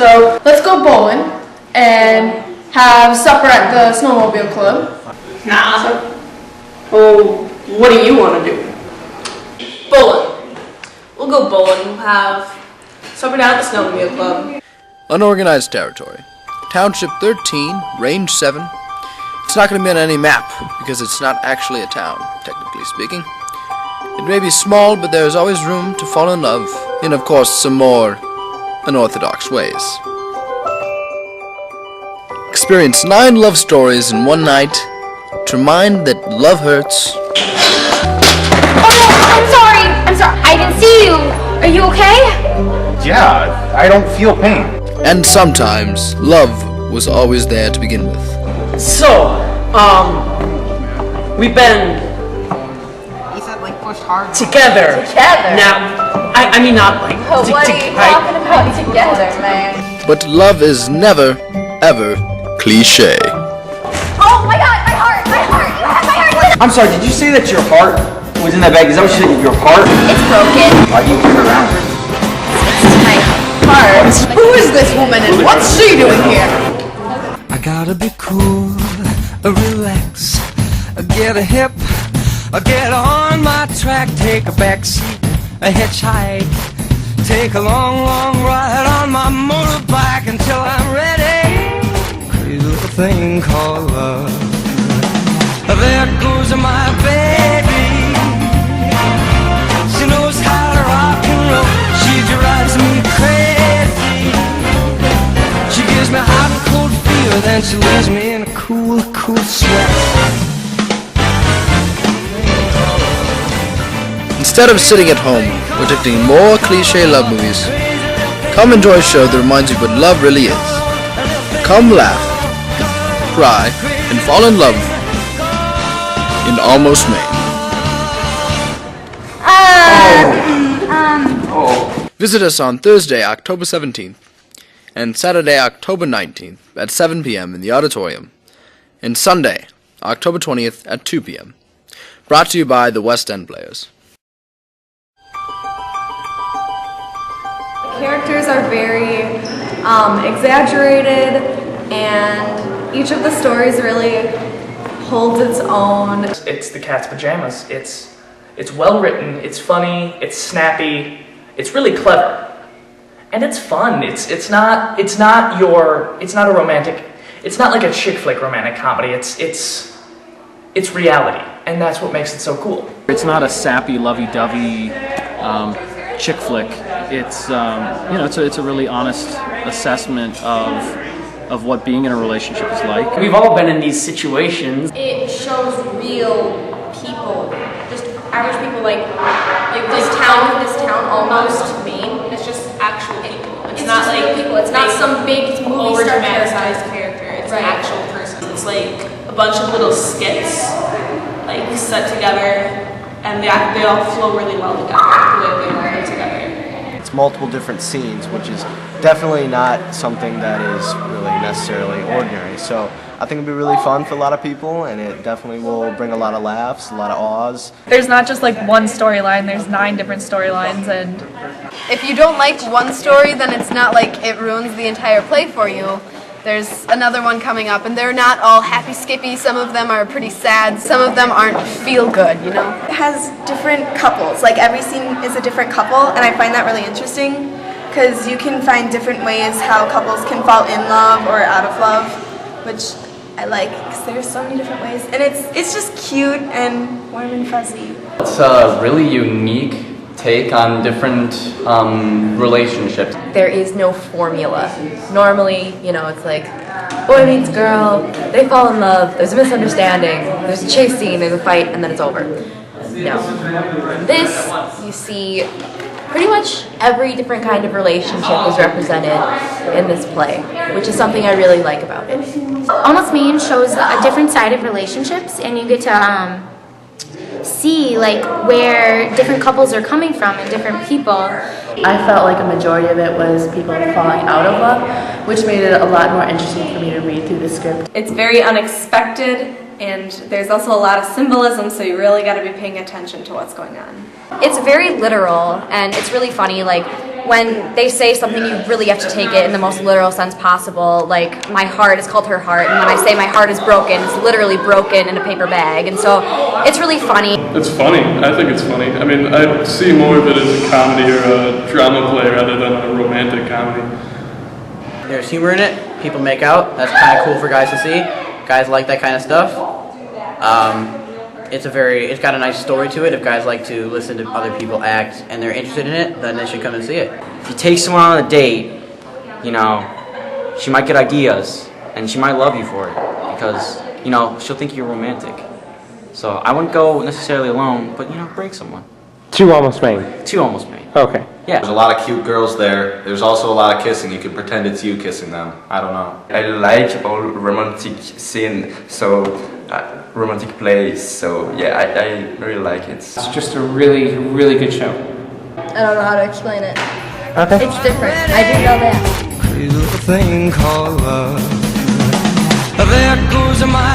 So let's go bowling and have supper at the snowmobile club. Nah. Well, what do you want to do? Bowling. We'll go bowling. We'll have supper down at the snowmobile club. Unorganized territory. Township 13, Range 7. It's not going to be on any map because it's not actually a town, technically speaking. It may be small, but there is always room to fall in love in, of course, some more unorthodox ways. Experience 9 love stories in one night to remind that love hurts. Oh, I'm sorry. I didn't see you. Are you okay? Yeah, I don't feel pain. And sometimes love was always there to begin with. So, we've been He said like push hard. together. Together? Now, I mean not like Oh, what are you talking about together, man? But love is never, ever cliche. Oh my god, my heart! You have my heart! I'm sorry, did you say that your heart was in that bag? Is that what you said? Your heart? It's broken. Why do you carry it around? It's my heart. Who is this woman and what's she doing here? I gotta be cool, relax, get a hip, get on my track, take a backseat, a hitchhike, take a long, long ride on my motorbike until I'm ready. Crazy little thing called love. There goes my baby. She knows how to rock and roll. She drives me crazy. She gives me hot and cold fever, then she leaves me in a cool, cool sweat. Instead of sitting at home predicting more cliche love movies, come enjoy a show that reminds you what love really is. Come laugh, cry, and fall in love in Almost Maine. Visit us on Thursday, October 17th, and Saturday, October 19th at 7 p.m. in the auditorium, and Sunday, October 20th at 2 p.m. Brought to you by the West End Players. Characters are very exaggerated, and each of the stories really holds its own. It's the cat's pajamas. It's well written, it's funny, it's snappy, it's really clever. And it's fun. It's not a romantic, it's not like a chick flick romantic comedy. It's reality, and that's what makes it so cool. It's not a sappy, lovey-dovey chick flick. It's it's a really honest assessment of what being in a relationship is like. We've all been in these situations. It shows real people, just average people like this town almost Maine. It's just actual people. It's not just like real people. It's not some big movie over star dramatized character. It's Right. an actual person. It's like a bunch of little skits like set together, and they all flow really well together. The way they all put together. It's multiple different scenes, which is definitely not something that is really necessarily ordinary. So I think it'll be really fun for a lot of people, and it definitely will bring a lot of laughs, a lot of awes. There's not just like one storyline, there's 9 different storylines, and If you don't like one story, then it's not like it ruins the entire play for you. There's another one coming up, and they're not all happy skippy. Some of them are pretty sad. Some of them aren't feel good, you know? It has different couples. Like every scene is a different couple, and I find that really interesting because you can find different ways how couples can fall in love or out of love, which I like because there's so many different ways, and it's just cute and warm and fuzzy. It's a really unique take on different relationships. There is no formula. Normally, it's like boy meets girl, they fall in love, there's a misunderstanding, there's a chase scene, there's a fight, and then it's over. No. This, you see pretty much every different kind of relationship is represented in this play, which is something I really like about it. Almost Maine shows a different side of relationships, and you get to see like where different couples are coming from and different people. I felt like a majority of it was people falling out of love, which made it a lot more interesting for me to read through the script. It's very unexpected, and there's also a lot of symbolism, so you really got to be paying attention to what's going on. It's very literal, and it's really funny. Like, when they say something, you really have to take it in the most literal sense possible. Like, my heart is called her heart, and when I say my heart is broken, it's literally broken in a paper bag. And so it's really funny. It's funny. I think it's funny. I mean, I see more of it as a comedy or a drama play rather than a romantic comedy. There's humor in it. People make out. That's kind of cool for guys to see. Guys like that kind of stuff. It's got a nice story to it. If guys like to listen to other people act and they're interested in it, then they should come and see it. If you take someone on a date, you know, she might get ideas, and she might love you for it, because, you know, she'll think you're romantic. So I wouldn't go necessarily alone, but, you know, bring someone. Two Almost Maine. Two Almost Maine. Okay. Yeah. There's a lot of cute girls there. There's also a lot of kissing. You could pretend it's you kissing them. I don't know. I like all romantic scene, so romantic plays. So yeah, I really like it. It's just a really, really good show. I don't know how to explain it. Okay. It's different. I didn't know that. Crazy little thing called love. There goes my